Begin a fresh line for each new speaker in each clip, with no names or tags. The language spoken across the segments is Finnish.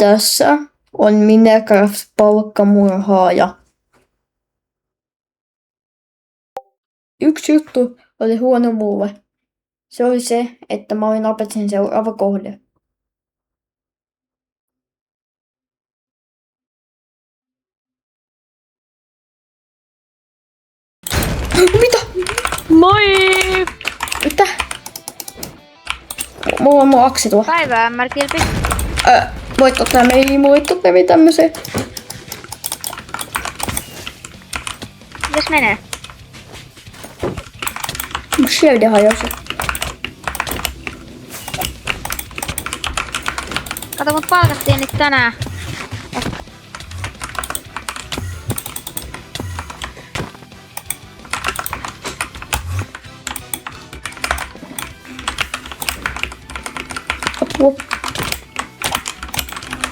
Tässä on Minecraft-palkkamurhaaja. Yksi juttu oli huono mulle. Se oli se, että mä olin Apetsin seuraava kohde. Mitä?
Moi!
Mitä? Mulla on mun aksi tuo.
Päivää, Märkilpi.
Voit ottaa mulle tuli tämmösen.
Mitäs menee?
Mun shieldi hajosi.
Kato, mut palkattiin nyt tänään.
Apua.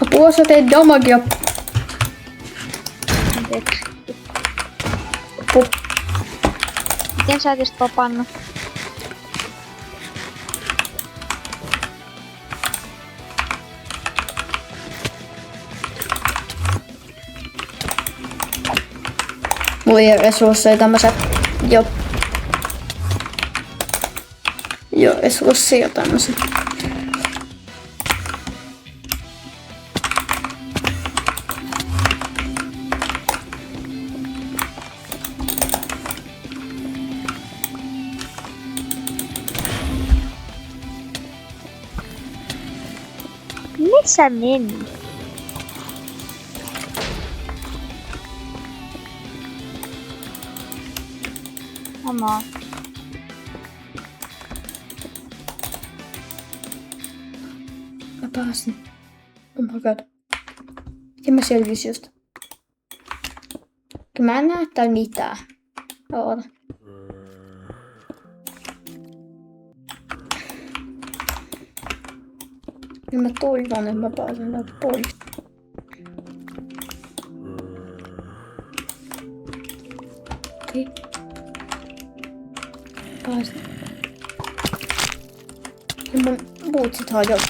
Apua, sä teet damagea.
Anteeksi.
Apua.
Miten sä etis popannut?
Mulla ei ole resursseja tämmösen. Joo, resursseja tämmösen.
Missä meni? Omaa.
Mä pääsin. Oh my god. Miten mä selvisin just? Mä en näe täällä mitään. Oota. Ja mä toivon, että mä pääsen täältä pois. Okei. Pääsin. Ja mun bootsit hajosi.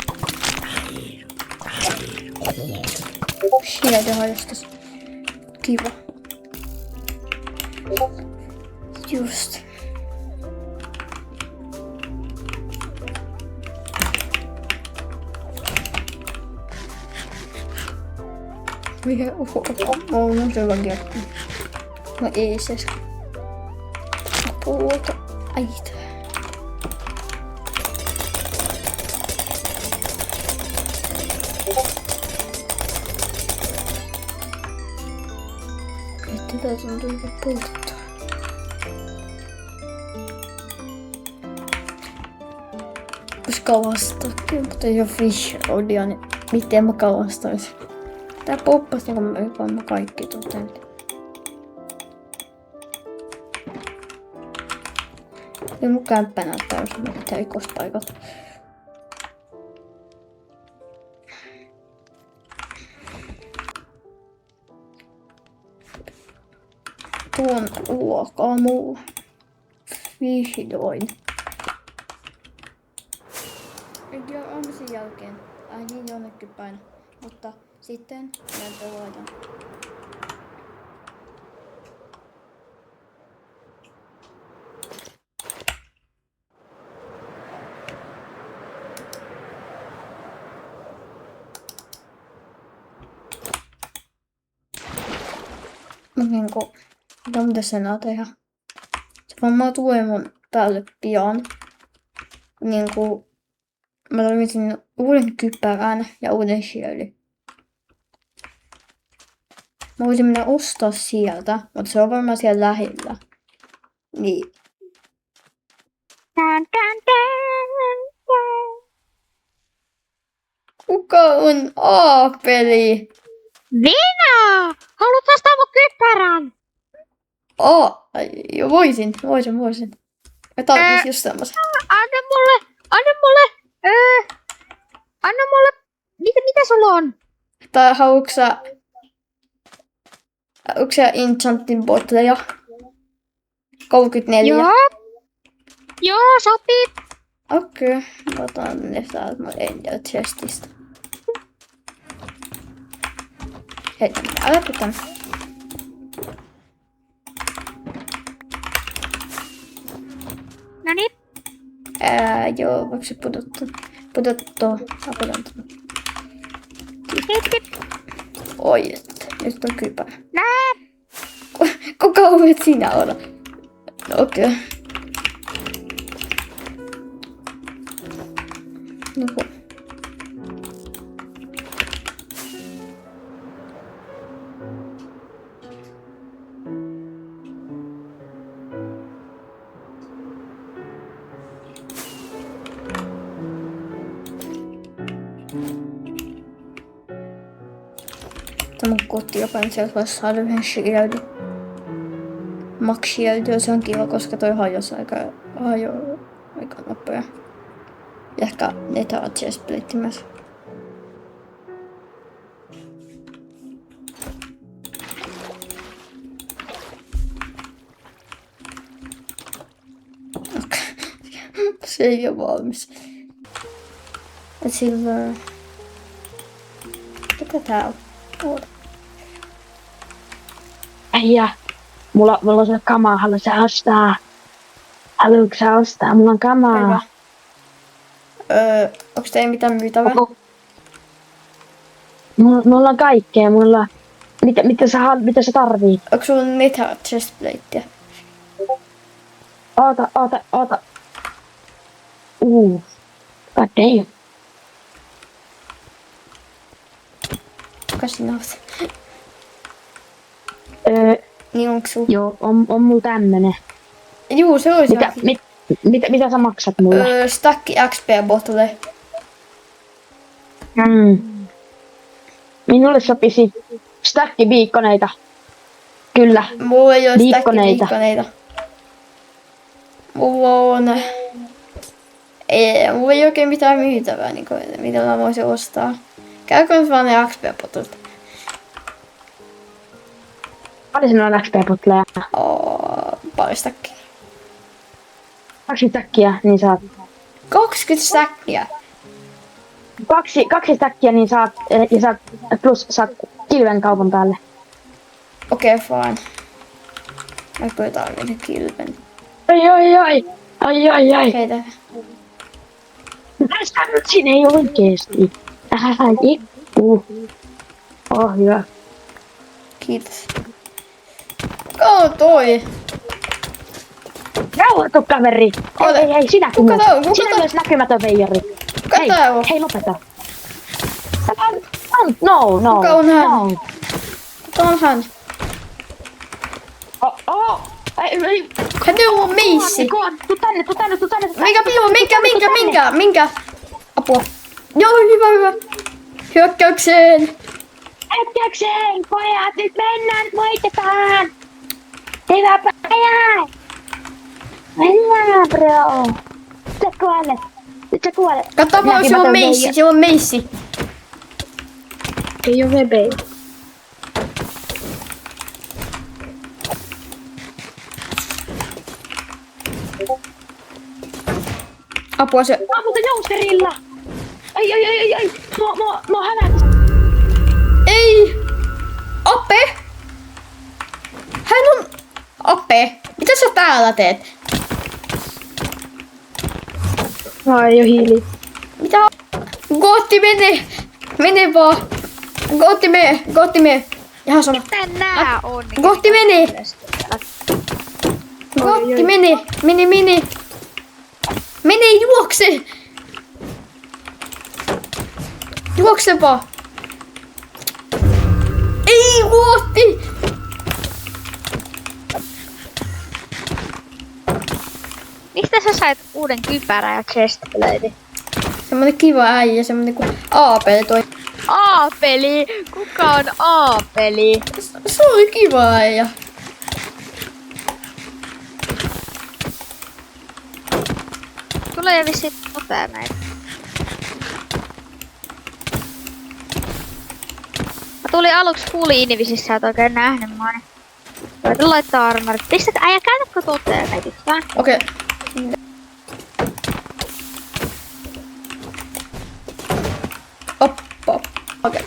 Shieldi hajosi tässä. Kiva. Just. Mikä on se vaan kerta. No ei se. Puuta. Äitä. Että tätä on tullut poltettua. Jos kalastakin, mutta ei oo fish rodia, niin miten mä kalastaisin? Tää poppasi, kun mä ypään kaikki täältä. Ja mun kämppä näyttää, jos mä pitää ikospaikat. Tuon ruokaa mulla. Vihdoin. Ja aamuisin jälkeen. Niin jonnekin päin. Mutta sitten mä pelaajan. Niinku, mitä sen enää tehdä? Se varmaan tulee mun päälle pian. Niinku, mä tarvitsin uuden kypärän ja uuden shieldi. Mä voisin mennä ostaa sieltä, mutta se on varmaan siellä lähellä. Niin. Kuka on Aapeli?
Venä! Haluat ostaa mun kypärän?
Jo voisin. Mä tarvitsin just semmosen.
Anna mulle! Anna mulle! Mitä sulla on?
Tai haluatko sä enchantin botleja? 34.
Joo, sopii.
Okei, otan ne täältä mun Ender Chestistä. Heitä täällä pitää.
No niin.
Joo, voiko se pudottua? Saa pudottua.
Hip, hip.
Oi, että nyt on kypärä.
Nää.
Kuka olet sinä olla? No, okei. Okay. No. Tämä on kotiapäin, sieltä voisi saada yhden shieldin. Max Shield, se on kiva, koska toi hajosi aika nopea. Ja ehkä netä chestplate myös. Se ei ole valmis. Et silloin... Mitä tää on? Oota.
Äijä, mulla on se kamaa, haluatko sä ostaa? Haluatko sä ostaa? Mulla on kamaa.
Hyvä. Onks teillä mitään myytävää?
Mulla on kaikkea, mitä sä tarvit?
Onko sulla netä chestplatea?
Oota. God damn.
Kuka sinä oot? Niin onks sulla?
Joo, on mulla tämmönen.
Juu, se olisi.
Mitä sä maksat mulle?
Stack XP botle.
Minulle sopisi stacki viikkoneita. Kyllä.
Mulla ei oo
Viikkoneita.
stack viikkoneita. Mulla ei oikein mitään myytävää, niin kuin, mitä mä voisin ostaa. Käykö nyt vaan ne XP-potut?
Paljon sinulla on XP-putleja?
Pari stackia.
2 stackia, niin saat...
20 stackia!
Kaksi stackia, niin saat... Ja saat... Plus saat kilven kaupan päälle.
Okei, fine. Mä kyllä tarvitsen kilven.
Ai.
Heitä.
Päästään nyt sinne ei oikeesti. Hyvä.
Kiitos. Kuka on toi?
Rauhoitu kaveri! Ei, sinä
Kuka tää on?
Sinä myös näkymätön veijari.
Kuka tää on?
Hei, lopeta. No.
Kuka on hän?
No.
Kuka on hän?
Ei.
Hän on meissi.
Tuu tänne.
Minkä? Apua. Joo, hyvä. Hyökkäykseen.
Ätkäkseen, pojat, nyt mennään, voitetaan! Hyvä päivä! Mennään, bro! Nyt sä kuolet.
Katso vaan, se on meissi.
Ei oo vebe.
Apua se.
Ammuta jousterilla! Ai! Mua hävätä.
Ei! Ape! Hän on... Ape! Mitä sä täällä teet?
Ai jo hiili.
Mitä? Gootti mene vaan. Gootti mene. Ihan sama.
Mitä nää on?
Gootti mene. Gootti mene. Mene juokse. Juokse vaan. Ei Gootti.
Mistä sä sait uuden kypärän ja chestplate?
Semmonen kiva äijä, semmonen kuin Aapeli toi.
Aapeli! Kuka on Aapeli?
Se oli kiva äijä.
Tulee vissiin nopea näitä. Mä tulin aluksi full inivisissä, sä et oikein nähnyt mua. Niin voitin laittaa armorit. Pistät äijä, käytätkö toteen näitä?
Okei. Oppa. Okei.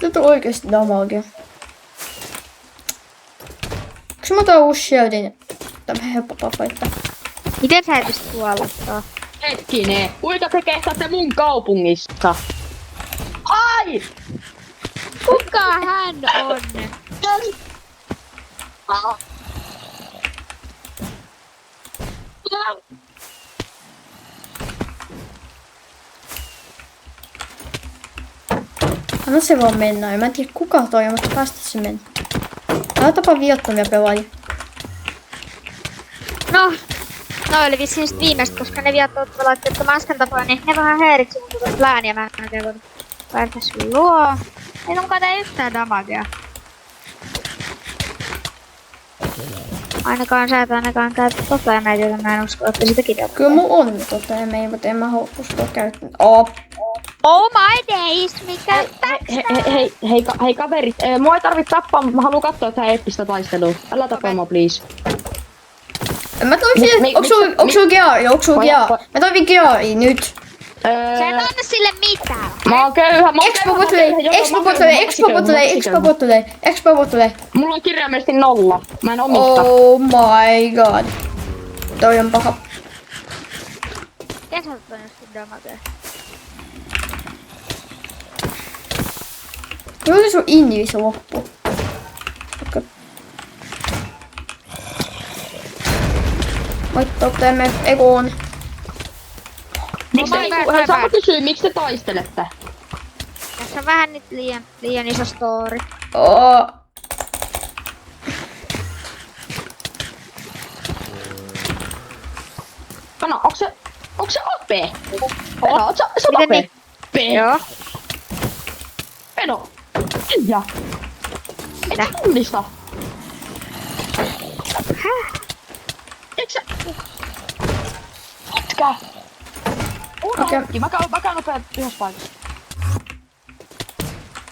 otettu oikeesti damagea. Onks mä tää uusi shieldin? Tämä helppo tapaittaa.
Miten sä et pysty kuolluttaa?
Hetkinen, kuinka te kehtaatte mun kaupungissa? Ai!
Kuka hän on?
Anna se vaan mennä. Mä en tiedä kuka toi, mutta päästä se mennä. Älä tapa viattomia pelaajia.
No oli vissiin sit viimeistä, koska ne viattomat pelaat, jotka mä äsken tapoin, niin ne vähän häiritsi mun koko plääniä. Mä en oikein voinut päästä sun luo. Ei sunkaan tee yhtään damagea. Ainakaan sä et ainakaan käytä toteameita, joten mä en usko, että sitä kirjoittaa.
Kyllä mun on toteameita, mutta en mä uskoa käyttää.
Oh my days, mikä
Hei kaverit, mua ei tarvitse tappaa, mä haluan katsoa tähän eeppistä taistelua. Älä tapaa mua, please.
Mä toivin, onks sulla geari? Mä toivin geari nyt.
Sä et anna sille mitään.
Mä oon köyhä,
Expo tulee.
Mulla on kirjaimellisesti 0. Mä en omista.
Oh my god. Toi on paha.
Miten sä oot toinen sun damagea?
Kyllä sun invis loppu. Okay. Toteamme Egon.
Saanko kysyä, miksi te taistelette?
Tässä on vähän nyt liian iso story.
Kana, onks se AP? Peno, se on
Miten niin?
AP?
Joo.
Peno. Ja. Et sä tunnista.
Häh?
Eikö sä? Etkä.
Okei.
Mä käyn nopea yhdessä paikassa.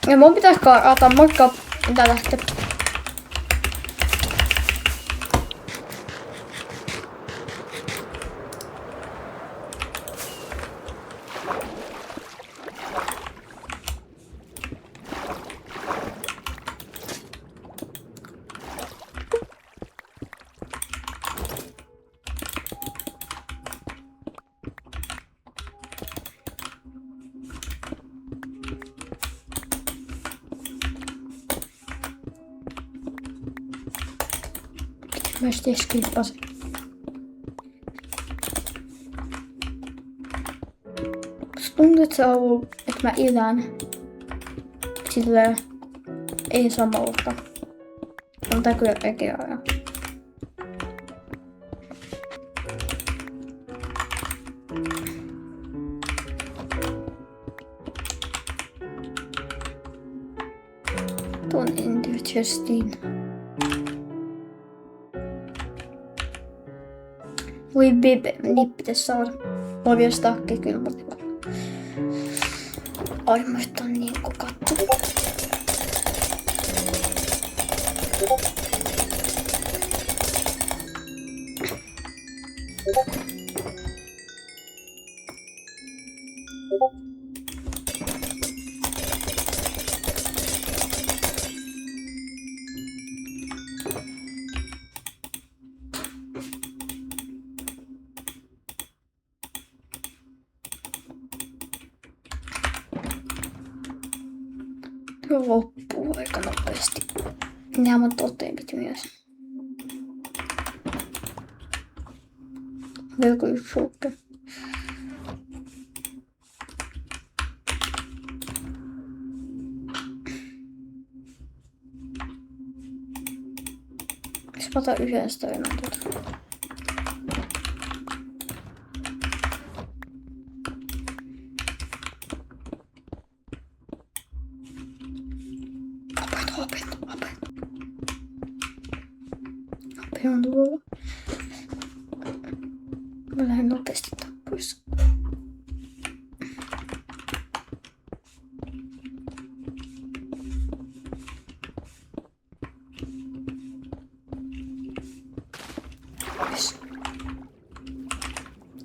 Ja mun pitäis kaata moikka. Mitä lähtee? Mä sitten skippasin. Musta tuntuu, että se on ollut, että mä elän. Silleen ei samalta. On tää kyllä ekeä. Tuon Indigestin. Voi bebe, niitä pitäis saada. Mulla vielä stakki kyllä, mutta armoista on niin kokattu. Tuo loppuu aika nopeasti. Nämä on toteemit myös. Vieläkö yksi sulke? Jos mä otan yhdestä enää tuota. Ape on tuolla. Mä lähden nopeasti pois. Yes.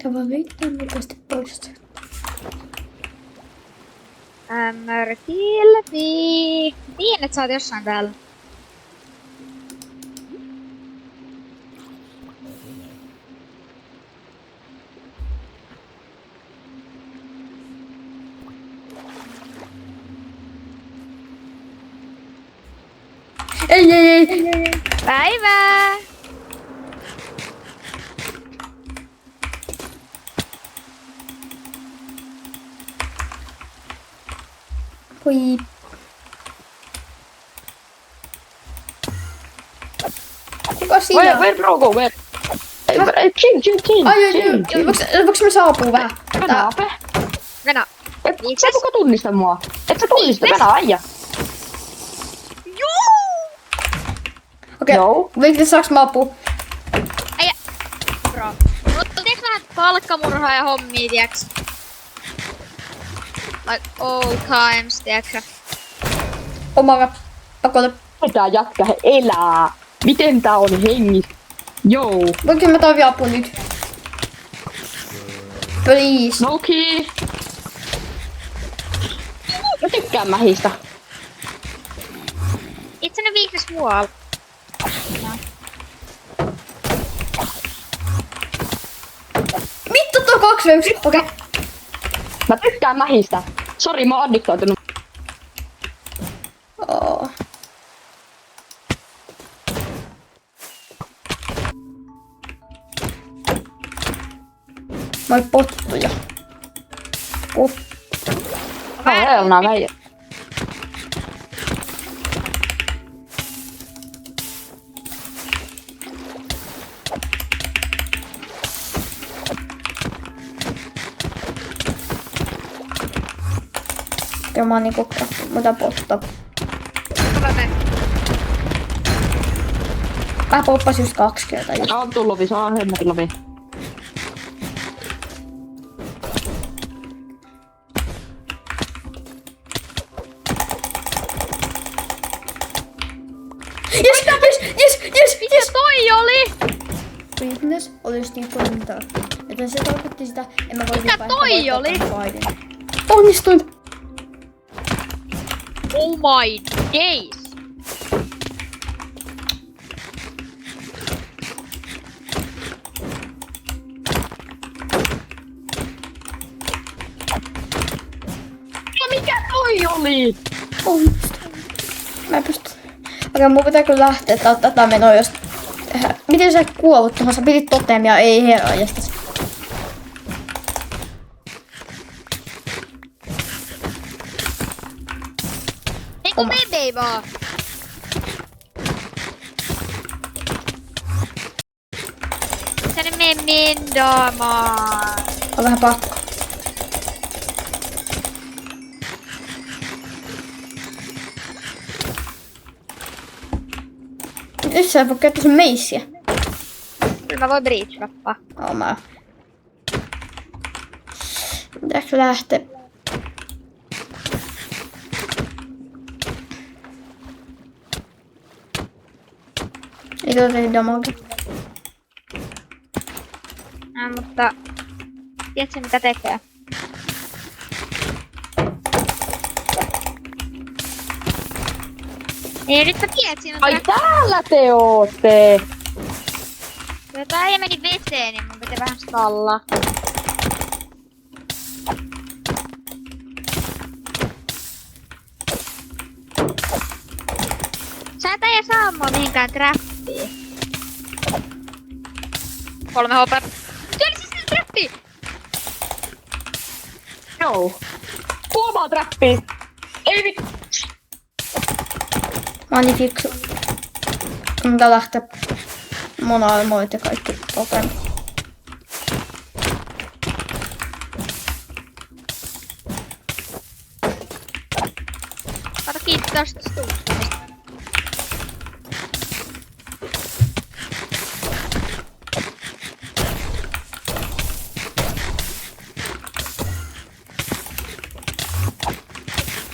Tää vaan leittää nopeasti pois.
Mörkilpi. Tiedän, että sä oot jossain täällä.
Ei.
Päivää!
Voi. Kuka sinä?
Where bro go? Where? Chill.
Ai, voinko me saapua vähän?
Venä, Ape.
Venä.
Sä et muka tunnista mua. Et sä tunnista, venä, äijä.
Okei,
Joo.
Vikti, saaks mä apua?
Äijä. Bro. Mutta teeks vähän palkkamurhaa ja hommia, tiiäks? Like old times, tiiäksä?
Omara, pakolle.
Tää jätkä elää. Miten tää on hengissä? Joo.
Voinko mä tarvii apua nyt? Please.
Noki. Mä tykkään mähistä.
Itse ne viiknes muualla.
Vittu, tuo 2 Okei.
Mä tykkään mähistä. Sori, mä oon addiktoitunut.
Oh. Moi pottuja.
Helna meijä.
Ja mä oon niinku muuta potta. Mä poppasin just 2 kertaa.
Se on tullut, se on hemmetin lovi.
Yes!
Mitä toi oli?
Fitness olisi niin pointaa. Joten se tarkoitti sitä, en mä voi
Mikä toi oli?
Onnistuin!
Oh my days!
No mikä toi oli?
Onnistuin. Mä en pysty. Okei, mun pitää kyllä lähteä tätä menoa, jos... Miten sä kuolut tuohon? Sä pidit totemia, ei herranjestas.
Eiku mene vaan! Tänne mene mendaamaan!
On vähän pakko. Nyt sä voi käyttää sun meissiä.
Kyllä mä voin breach-rappaa.
Oo mä. Pitääkö lähteä? Ei tuota tee damage.
Mutta... Tiedätkö mitä tekee? Ei nyt mä tiedät, siinä on
Ai täällä te ootte!
tää äijä meni veteen, niin mun pitää vähän stallaa. Sä et äijä saa mua mihinkään trappiin. 3 HP. Siellä siis trappi!
Joo. Kuomaa trappiin! Ei vittu!
Mä oon niin fiksu. Mitä lähteä mun armoit ja kaikki totem.
Kato kiitti tosta stuusta.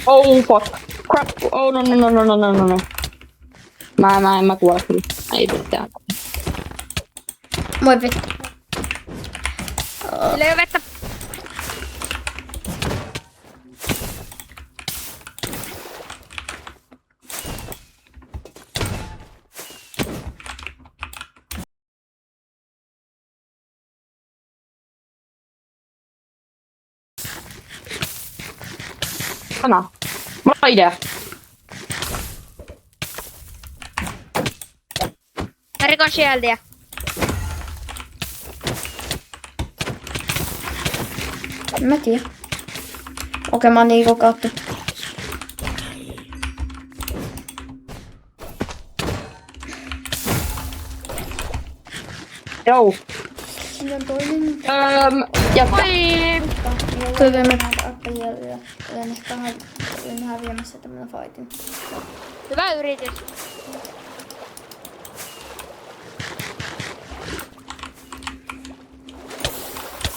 Oh fuck. Crap. Oh no. Mä kuole kyllä. Ei mitään.
Moi vittu.
Sillä ei oo vettä.
Sana. Mulla on idea.
Mä rikon shieldia.
En mä tiedä. Okei, mä oon Niiko kautta.
Joo.
Siinä on toinen.
Jatka.
Toivon mä appajia. Olen ehkä häviämässä tämän fightin.
Hyvä yritys.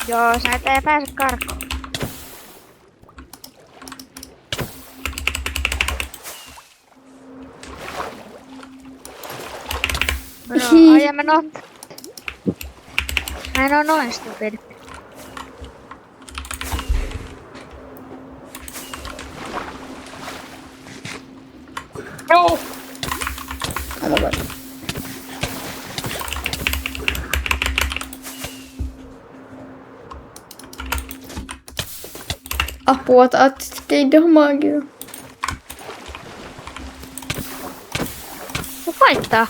Joo, sä et pääse karkuun. Bro, I am not. Mä en oo noin stupid.
Joo.
Aivan. Apua, taat ei damagia.
No koittaa.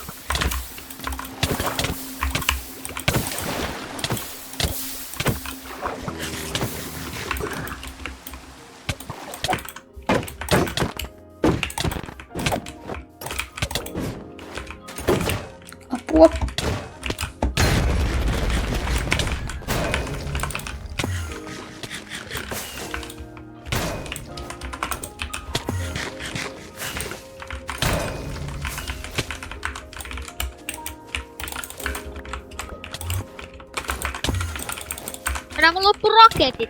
Apua.
Enää mun loppu raketit.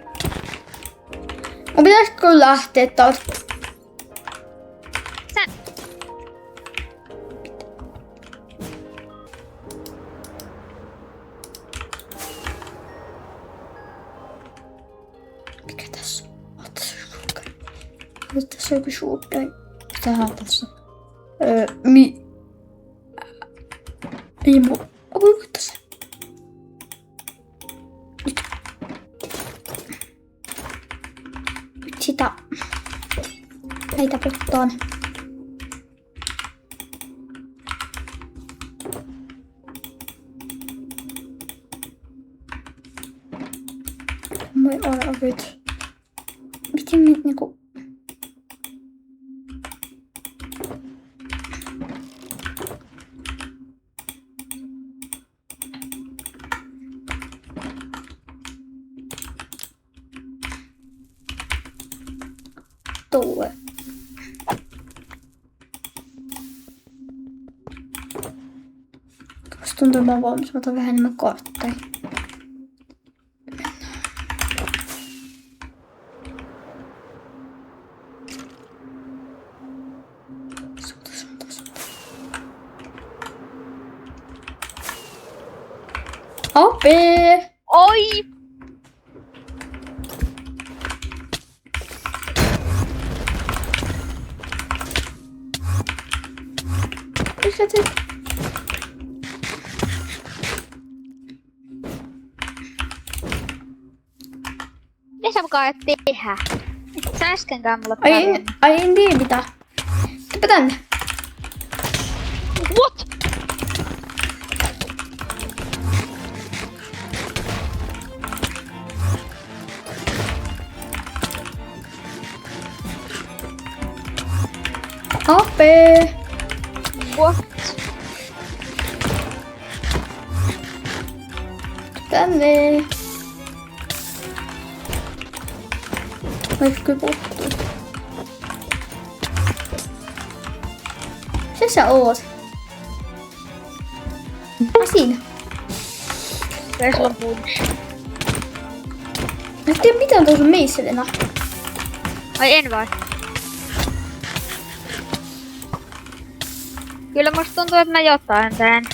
Mun pitäisikö lähteä taas?
Sä...
Mikä tässä on? Oot tässä shotgun. Nyt tässä on joku shotgun. Mitähän tässä on? Ei mun... Voiko tässä? Nyt sitä... Heitä pottaan. Moi arvit. Miten nyt niinku... Tulee. Musta tuntuu, että mä oon valmis. Mä otan vähän enemmän kartteja. Ape!
Oi!
Mikä te?
Mitä sä mukaan et tehdä? Et sä äskenkään mulle
Ai en tiedä mitä. Tuppa tänne.
What?
Ape!
What?
Tänne. Vaikka kyllä puuttuu. Se sä oot. Siinä.
Kyllä sulla on punch.
Mä en tiedä mitä on tuossa meisselena.
Ai en vai? Kyllä musta tuntuu, että mä jotain teen.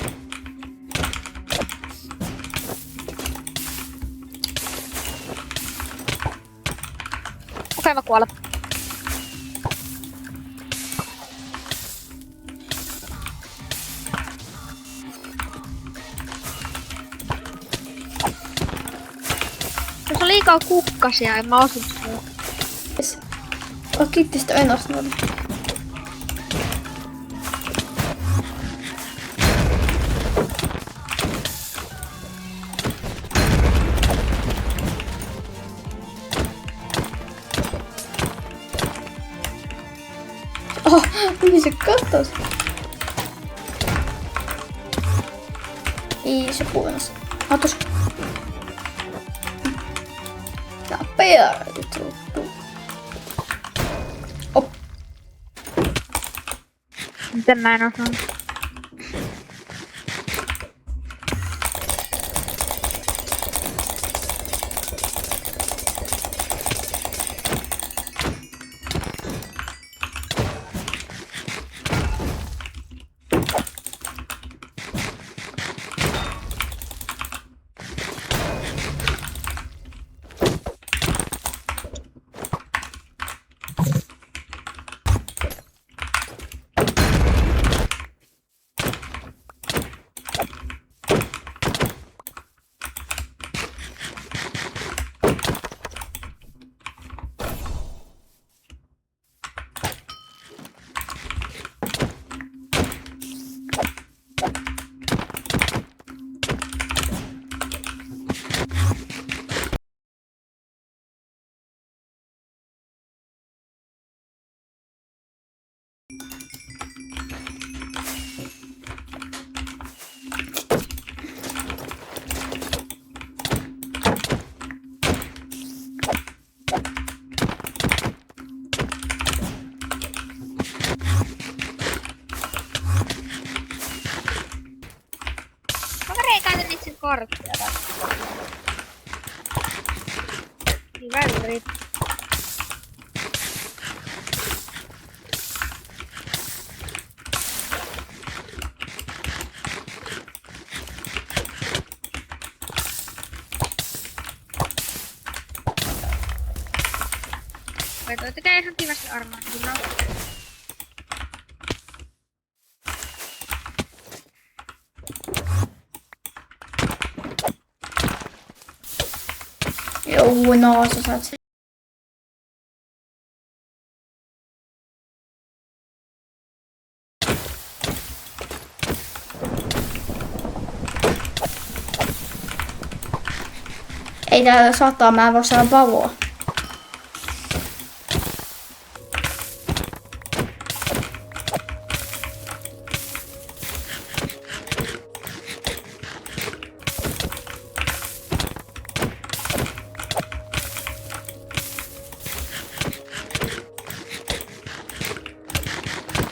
Okei, mä kuolen. Jos on liikaa kukkasia, en mä osu sua.
Yes. Kiittistä ennast noin. Oh, mihin se kattos? Ei se puolesta. Atos. Tää on peruttu. Op.
Miten mä en osannut? Kaveri ei käytä nyt sen korttia tässä. Hyvä yritys. Vai toi tekee ihan kivasti armoa.
Joo, no sä saat sen. Ei täällä sataa, mä en voi saada valoa.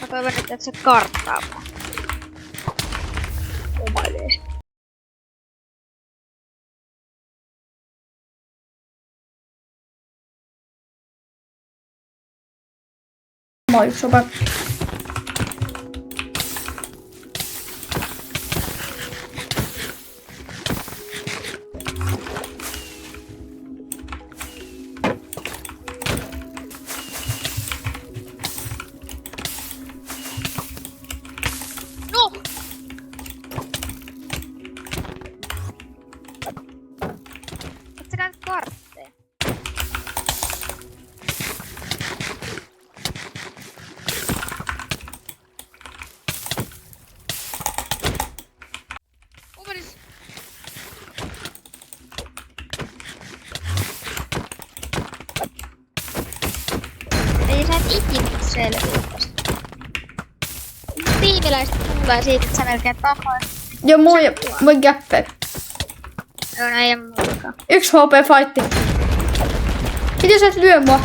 Mä toivon, että et sä karttaa mua. Omailees.
Moi, sopa.
No! Et sä käytä kortteja? Uudis. Ei sä et ikinä selviä tosta. Tiimiläistä kuulee siitä, että sä melkein tapoit.
Joo, moi Gäppe.
Joo, no ei muullakaan.
1 HP fightti. Miten sä et lyö mua?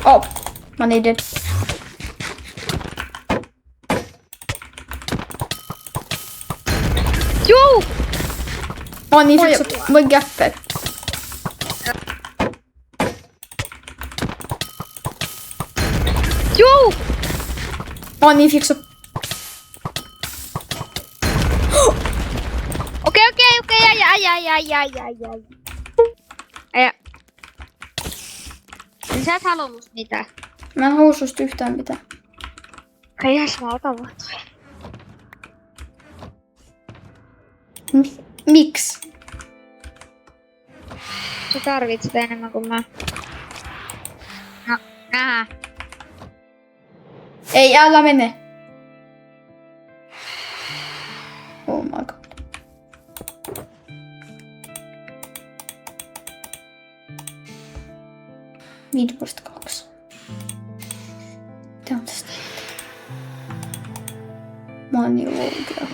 Oh, mä niin dead.
Juu!
Mä oon niin fiksut. Moi Gäppe.
Juu!
Mä oon niin fiksut.
Okei, ai. Niin sä et halua musta mitään.
Mä en halua susta yhtään mitään.
Okei, ihan mä otan vaan toi.
Miksi?
Sä tarvitset enemmän kuin mä. No, Aha.
Ei, älä mene. Oh my god. Viidestä 2. Mitä on tästä? Mä oon niin oikea.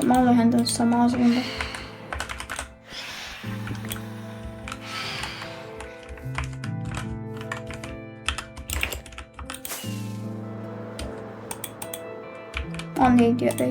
Mä olen häntä samaa suuntaan. Mä oon niin tiedä.